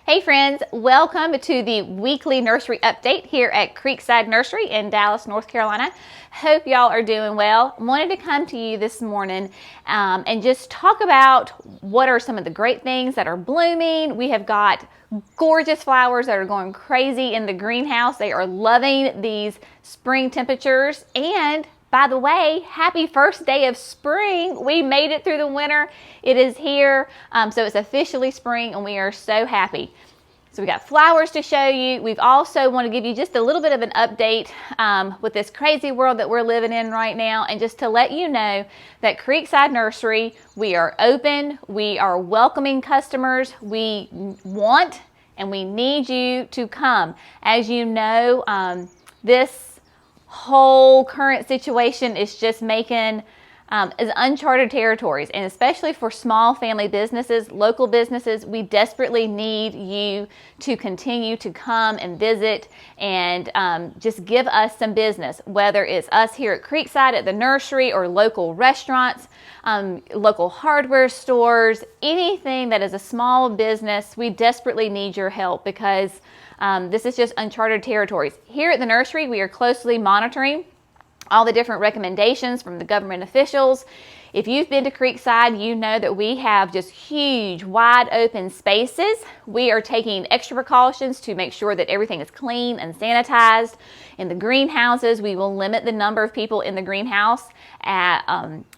Hey friends, welcome to the weekly nursery update here at Creekside Nursery in Dallas, North Carolina. Hope y'all are doing well. Wanted to come to you this morning and just talk about what are some of the great things that are blooming. We have got gorgeous flowers that are going crazy in the greenhouse. They are loving these spring temperatures. And by the way, happy first day of spring. We made it through the winter. It is here. So it's officially spring and we are so happy. So we got flowers to show you. We've also want to give you just a little bit of an update with this crazy world that we're living in right now. And just to let you know that Creekside Nursery, we are open. We are welcoming customers. We want and we need you to come. As you know, this whole current situation is just making is uncharted territories, and especially for small family businesses, local businesses, we desperately need you to continue to come and visit and just give us some business, whether it's us here at Creekside at the nursery or local restaurants, local hardware stores, anything that is a small business. We desperately need your help because this is just uncharted territories. Here at the nursery, we are closely monitoring all the different recommendations from the government officials. If you've been to Creekside, you know that we have just huge, wide open spaces. We are taking extra precautions to make sure that everything is clean and sanitized. In the greenhouses, we will limit the number of people in the greenhouse at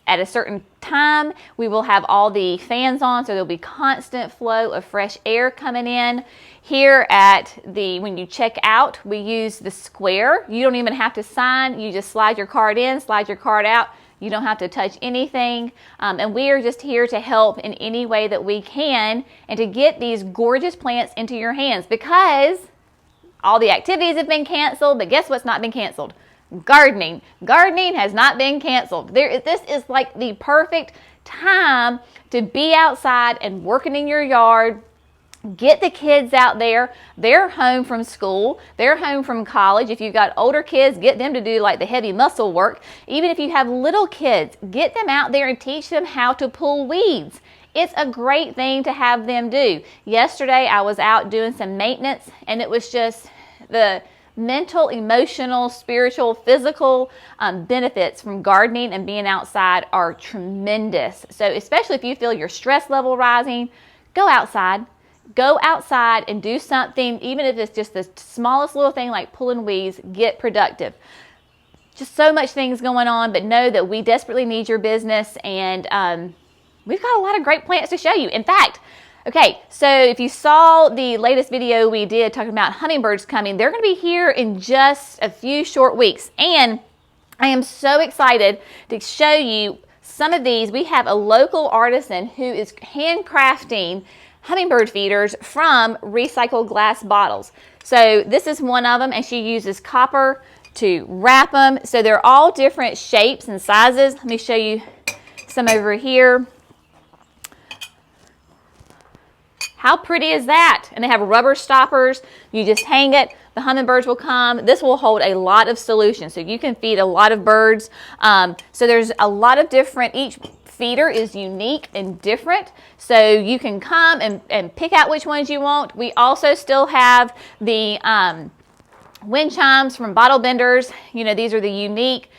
a certain time. We will have all the fans on, so there'll be constant flow of fresh air coming in. Here at when you check out, we use the square. You don't even have to sign. You just slide your card in, slide your card out. You don't have to touch anything. And we are just here to help in any way that we can and to get these gorgeous plants into your hands, because all the activities have been canceled, but guess what's not been canceled? Gardening. Gardening has not been canceled. This is like the perfect time to be outside and working in your yard. Get the kids out there. They're home from school. They're home from college. If you've got older kids, get them to do like the heavy muscle work. Even if you have little kids, get them out there and teach them how to pull weeds. It's a great thing to have them do. Yesterday, I was out doing some maintenance, and it was just the mental, emotional, spiritual, physical benefits from gardening and being outside are tremendous. So especially if you feel your stress level rising, go outside. Go outside and do something, even if it's just the smallest little thing like pulling weeds. Get productive. Just so much things going on, but know that we desperately need your business, and we've got a lot of great plants to show you. In fact, okay, so if you saw the latest video we did talking about hummingbirds coming, they're going to be here in just a few short weeks, and I am so excited to show you some of these. We have a local artisan who is handcrafting hummingbird feeders from recycled glass bottles. So this is one of them, and she uses copper to wrap them. So they're all different shapes and sizes. Let me show you some over here. How pretty is that? And they have rubber stoppers. You just hang it. The hummingbirds will come. This will hold a lot of solutions, so you can feed a lot of birds. So there's a lot of different, each feeder is unique and different, so you can come and pick out which ones you want. We also still have the wind chimes from Bottle Benders. You know, these are the unique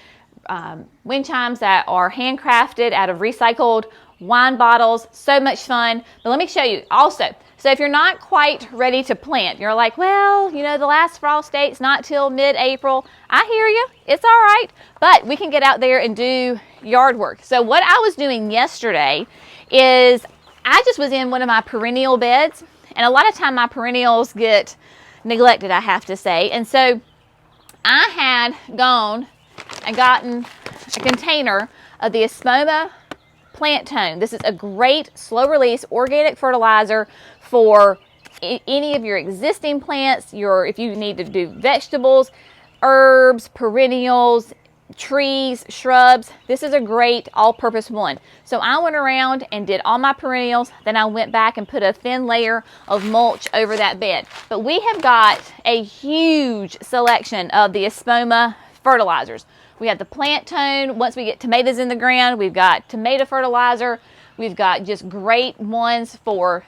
wind chimes that are handcrafted out of recycled wine bottles. So much fun. But let me show you also. So if you're not quite ready to plant, you're like, well, you know, the last frost date's not till mid-April. I hear you. It's all right. But we can get out there and do yard work. So what I was doing yesterday is I just was in one of my perennial beds. And a lot of time my perennials get neglected, I have to say. And so I had gone and gotten a container of the Espoma Plant Tone. This is a great slow release organic fertilizer for any of your existing plants, if you need to do vegetables, herbs, perennials, trees, shrubs. This is a great all-purpose one. So I went around and did all my perennials, then I went back and put a thin layer of mulch over that bed. But we have got a huge selection of the Espoma fertilizers. We have the Plant Tone. Once we get tomatoes in the ground, we've got tomato fertilizer. We've got just great ones for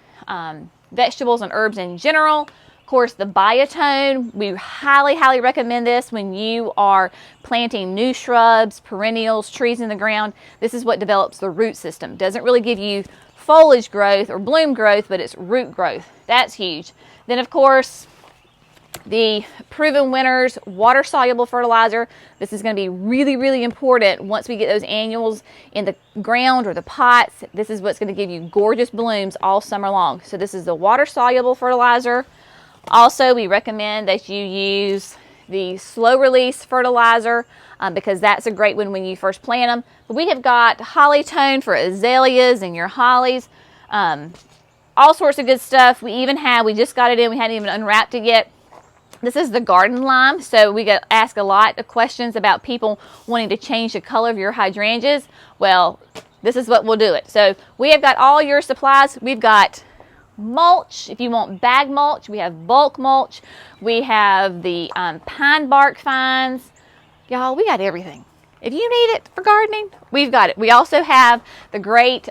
vegetables and herbs in general. Of course, the biotone, we highly recommend this when you are planting new shrubs, perennials, trees in the ground. This is what develops the root system. Doesn't really give you foliage growth or bloom growth, but it's root growth. That's huge. Then, of course, the proven winners water soluble fertilizer. This is going to be really important once we get those annuals in the ground or the pots. This is what's going to give you gorgeous blooms all summer long. So this is the water soluble fertilizer. Also, we recommend that you use the slow release fertilizer because that's a great one when you first plant them. But we have got holly tone for azaleas and your hollies. All sorts of good stuff. We just got it in. We hadn't even unwrapped it yet. This is the garden lime. So we get asked a lot of questions about people wanting to change the color of your hydrangeas. Well, this is what will do it. So we have got all your supplies. We've got mulch. If you want bag mulch, we have bulk mulch. We have the pine bark fines. Y'all, we got everything. If you need it for gardening, we've got it. We also have the great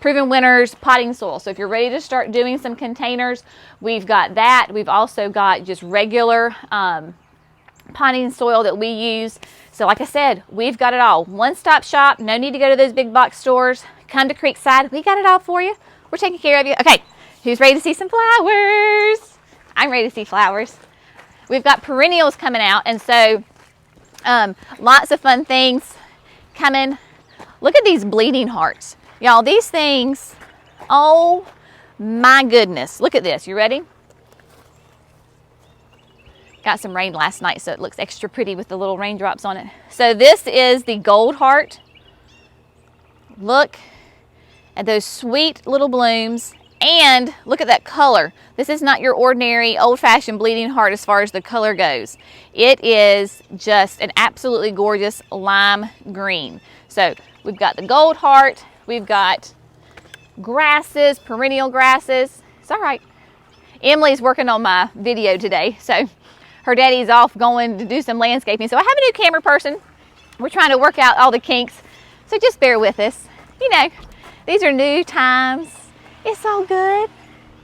Proven Winners potting soil. So if you're ready to start doing some containers, we've got that. We've also got just regular potting soil that we use. So like I said, we've got it all. One-stop shop. No need to go to those big box stores. Come to Creekside. We got it all for you. We're taking care of you. Okay, who's ready to see some flowers? I'm ready to see flowers. We've got perennials coming out, and so lots of fun things coming. Look at these bleeding hearts. Y'all, these things, oh my goodness. Look at this. You ready? Got some rain last night, so it looks extra pretty with the little raindrops on it. So this is the gold heart. Look at those sweet little blooms, and look at that color. This is not your ordinary old-fashioned bleeding heart as far as the color goes. It is just an absolutely gorgeous lime green. So we've got the gold heart. We've got grasses, perennial grasses. It's all right. Emily's working on my video today, so her daddy's off going to do some landscaping. So I have a new camera person. We're trying to work out all the kinks, so just bear with us. You know, these are new times. It's all good.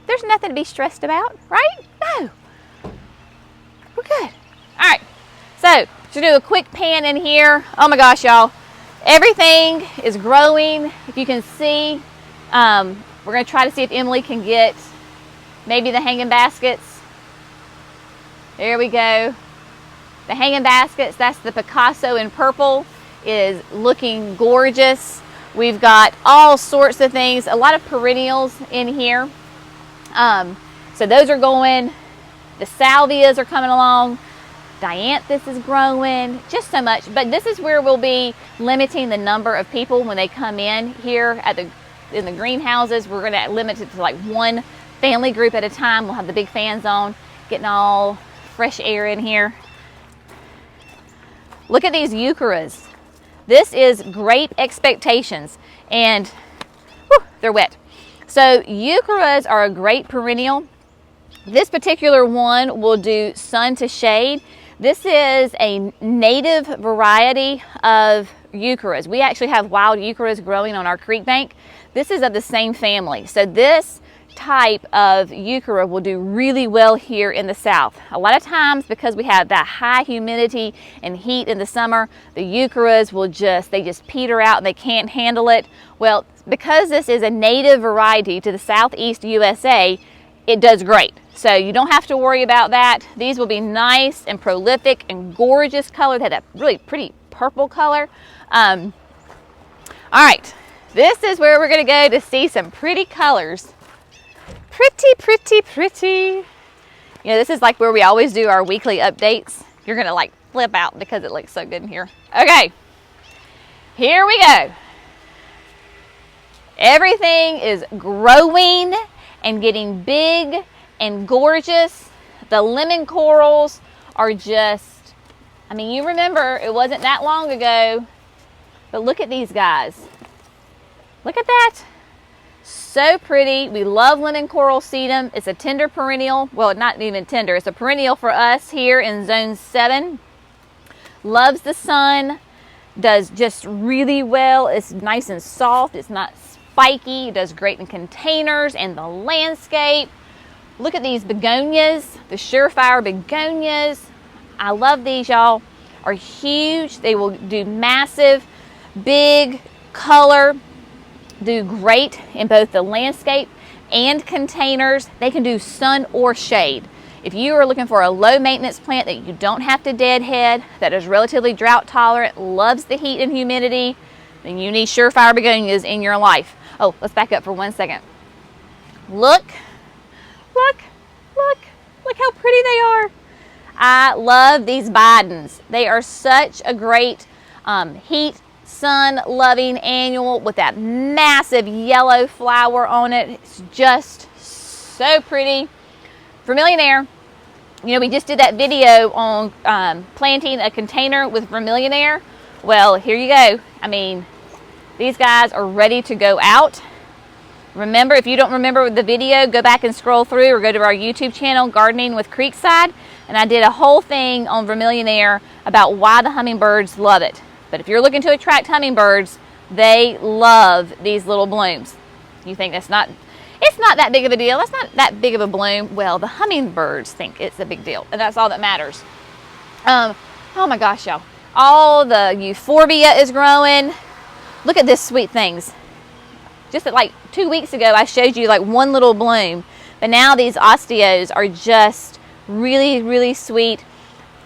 There's nothing to be stressed about, right? No. We're good. All right. So to do a quick pan in here. Oh my gosh, y'all. Everything is growing. If you can see, we're going to try to see if Emily can get maybe the hanging baskets. There we go. The hanging baskets, that's the Picasso in purple, is looking gorgeous. We've got all sorts of things, a lot of perennials in here. So those are going. The salvias are coming along. Dianthus is growing, just so much. But this is where we'll be limiting the number of people when they come in here in the greenhouses. We're going to limit it to like one family group at a time. We'll have the big fans on, getting all fresh air in here. Look at these eucharis. This is Great Expectations, and whew, they're wet. So eucharis are a great perennial. This particular one will do sun to shade. This is a native variety of eucharis. We actually have wild eucharis growing on our creek bank. This is of the same family. So this type of euchera will do really well here in the south. A lot of times, because we have that high humidity and heat in the summer, the eucheras will just peter out and they can't handle it. Well, because this is a native variety to the southeast USA, it does great. So you don't have to worry about that. These will be nice and prolific and gorgeous color. They had a really pretty purple color. All right, this is where we're gonna go to see some pretty colors. Pretty. You know, this is like where we always do our weekly updates. You're gonna like flip out because it looks so good in here. Okay, here we go. Everything is growing and getting big and gorgeous. The lemon corals are just, I mean, you remember it wasn't that long ago, but look at these guys. Look at that. So pretty. We love lemon coral sedum. It's a tender perennial. Well, not even tender. It's a perennial for us here in zone 7. Loves the sun. Does just really well. It's nice and soft. It's not spiky. It does great in containers and the landscape. Look at these begonias, the Surefire begonias. I love these, y'all. Are huge. They will do massive, big color. Do great in both the landscape and containers. They can do sun or shade. If you are looking for a low maintenance plant that you don't have to deadhead, that is relatively drought tolerant, loves the heat and humidity, then you need Surefire begonias in your life. Oh, let's back up for 1 second. Look how pretty they are. I love these Bidens. They are such a great heat, sun loving annual with that massive yellow flower on it. It's just so pretty. Vermillionaire, you know, we just did that video on planting a container with Vermillionaire. Well, here you go. I mean, these guys are ready to go out. Remember, if you don't remember the video, go back and scroll through or go to our YouTube channel, Gardening with Creekside, and I did a whole thing on Vermillionaire about why the hummingbirds love it. But if you're looking to attract hummingbirds, they love these little blooms. You think it's not that big of a deal. That's not that big of a bloom. Well, the hummingbirds think it's a big deal, and that's all that matters. Oh my gosh, y'all. All the euphorbia is growing. Look at this sweet things. Just like 2 weeks ago, I showed you like one little bloom, but now these osteos are just really, really sweet.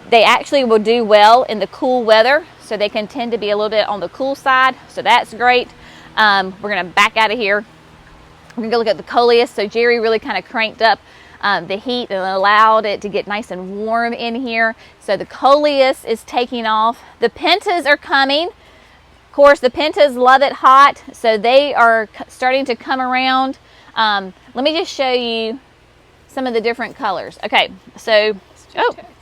They actually will do well in the cool weather, so they can tend to be a little bit on the cool side, so that's great. We're gonna back out of here. We're gonna go look at the coleus. So Jerry really kind of cranked up the heat and allowed it to get nice and warm in here. So the coleus is taking off. The pentas are coming. Of course, the pentas love it hot, so they are starting to come around. Let me just show you some of the different colors. Okay, so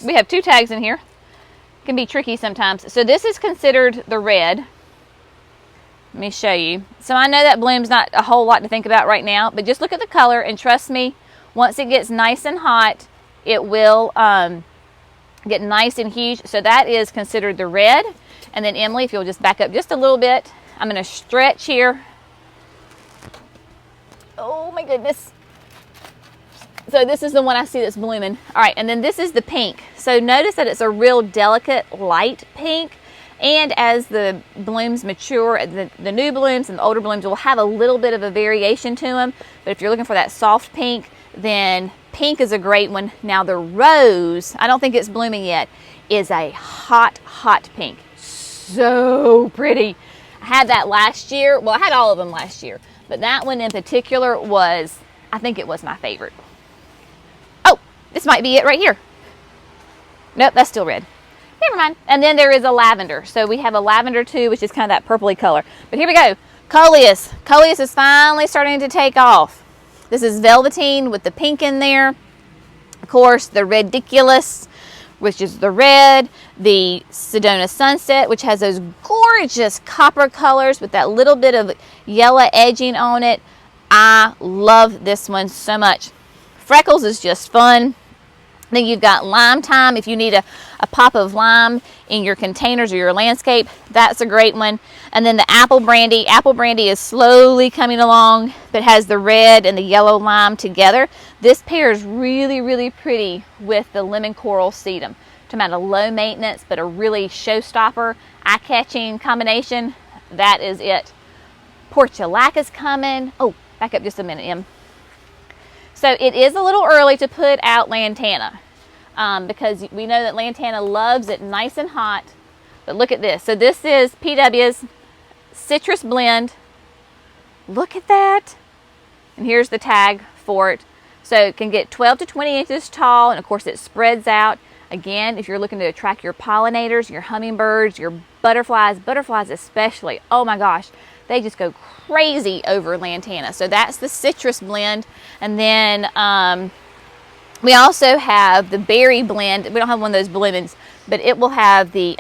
we have 2 tags in here. It can be tricky sometimes. So this is considered the red. Let me show you. So I know that bloom's not a whole lot to think about right now, but just look at the color, and trust me, once it gets nice and hot, it will get nice and huge. So that is considered the red. And then Emily, if you'll just back up just a little bit, I'm going to stretch here. Oh my goodness. So this is the one I see that's blooming. All right, and then this is the pink. So notice that it's a real delicate light pink. And as the blooms mature, the new blooms and the older blooms will have a little bit of a variation to them. But if you're looking for that soft pink, then pink is a great one. Now the rose, I don't think it's blooming yet, is a hot, hot pink. So pretty. I had that last year. Well, I had all of them last year, but that one in particular was, I think it was my favorite. Oh, this might be it right here. Nope, that's still red. Never mind. And then there is a lavender. So we have a lavender too, which is kind of that purpley color. But here we go. Coleus. Coleus is finally starting to take off. This is velveteen with the pink in there. Of course, the ridiculous, which is the red, the Sedona Sunset, which has those gorgeous copper colors with that little bit of yellow edging on it. I love this one so much. Freckles is just fun. Then you've got Lime Time. If you need a pop of lime in your containers or your landscape, that's a great one. And then the Apple Brandy. Apple Brandy is slowly coming along, but has the red and the yellow lime together. This pairs really, really pretty with the Lemon Coral Sedum. Talking about a low maintenance, but a really showstopper, eye-catching combination. That is it. Portulaca's coming. Oh, back up just a minute, Em. So it is a little early to put out Lantana because we know that Lantana loves it nice and hot. But look at this. So this is PW's Citrus Blend. Look at that. And here's the tag for it. So it can get 12 to 20 inches tall, and of course it spreads out. Again, if you're looking to attract your pollinators, your hummingbirds, your butterflies especially, oh my gosh, they just go crazy over Lantana. So that's the Citrus Blend. And then we also have the Berry Blend. We don't have one of those bloomings, but it will have the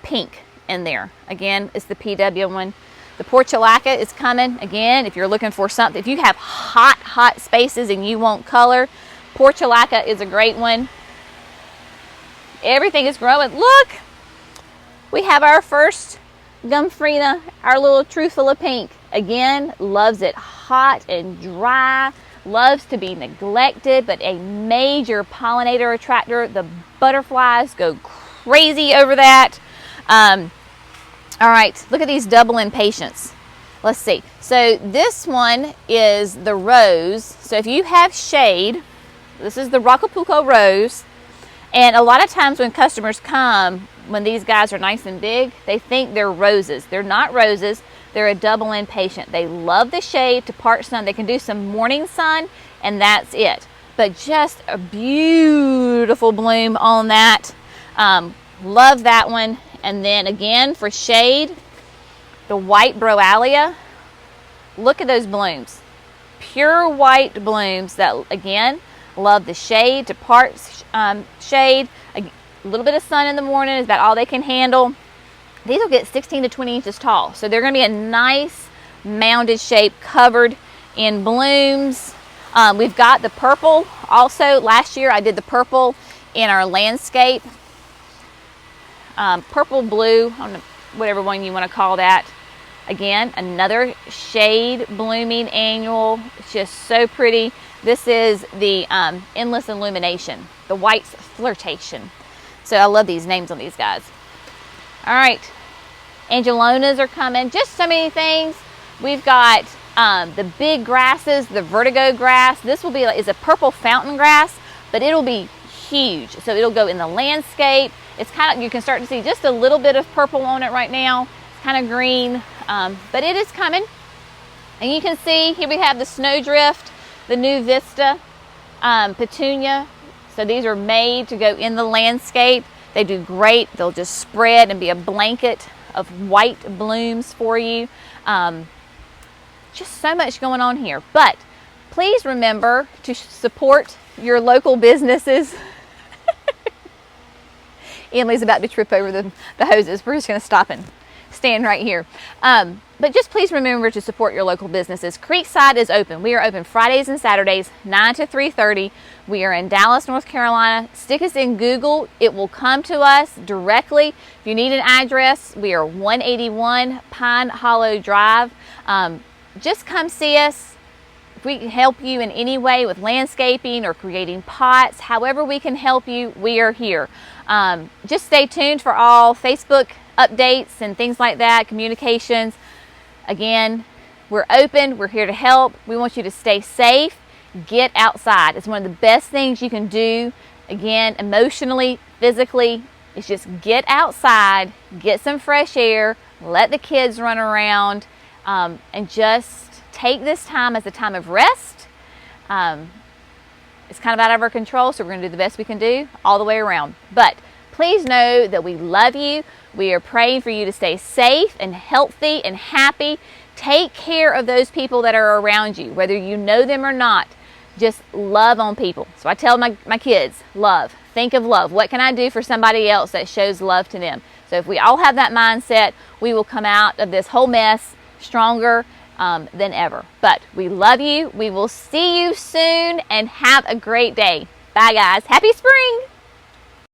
pink in there. Again, it's the PW one. The Portulaca is coming. Again, if you're looking for something, if you have hot, hot spaces and you want color, Portulaca is a great one. Everything is growing. Look, we have our first Gumfrina, our little Truthful of Pink. again, loves it hot and dry, loves to be neglected, but a major pollinator attractor. The butterflies go crazy over that. All right, look at these double impatiens. Let's see. So this one is the rose. So if you have shade, this is the Rockapulco rose. And a lot of times when customers come, when these guys are nice and big, they think they're roses. They're not roses. They're a double impatient. They love the shade to part sun. They can do some morning sun, and that's it. But just a beautiful bloom on that. Love that one. And then again, for shade, the white broalia. Look at those blooms. Pure white blooms that, again, love the shade to part shade. A little bit of sun in the morning is about all they can handle. These will get 16 to 20 inches tall. So they're going to be a nice mounded shape covered in blooms. We've got the purple. Also, last year I did the purple in our landscape. Purple, blue, I don't know, whatever one you want to call that. Again, another shade blooming annual. It's just so pretty. This is the Endless Illumination, the White's Flirtation. So I love these names on these guys. All right, Angelonas are coming. Just so many things. We've got the big grasses, the vertigo grass. This will be is a purple fountain grass, but it'll be huge. So it'll go in the landscape. It's kind of, you can start to see just a little bit of purple on it right now. It's kind of green, but it is coming. And you can see here we have the snowdrift, the new Vista, petunia. So these are made to go in the landscape. They do great. They'll just spread and be a blanket of white blooms for you. Just so much going on here. But please remember to support your local businesses. Emily's about to trip over the hoses. We're just going to stop and stand right here. But just please remember to support your local businesses. Creekside is open. We are open Fridays and Saturdays, 9 to 3:30. We are in Dallas, North Carolina. Stick us in Google. It will come to us directly. If you need an address, we are 181 Pine Hollow Drive. Just come see us. If we can help you in any way with landscaping or creating pots, however we can help you, we are here. Just stay tuned for all Facebook updates and things like that, communications. Again, we're open. We're here to help. We want you to stay safe. Get outside. It's one of the best things you can do. Again, emotionally, physically, is just get outside, get some fresh air, let the kids run around, and just take this time as a time of rest. It's kind of out of our control, so we're going to do the best we can do all the way around. But please know that we love you. We are praying for you to stay safe and healthy and happy. Take care of those people that are around you, whether you know them or not. Just love on people. So I tell my kids, love. Think of love. What can I do for somebody else that shows love to them? So if we all have that mindset, we will come out of this whole mess stronger than ever. But we love you. We will see you soon, and have a great day. Bye, guys. Happy spring.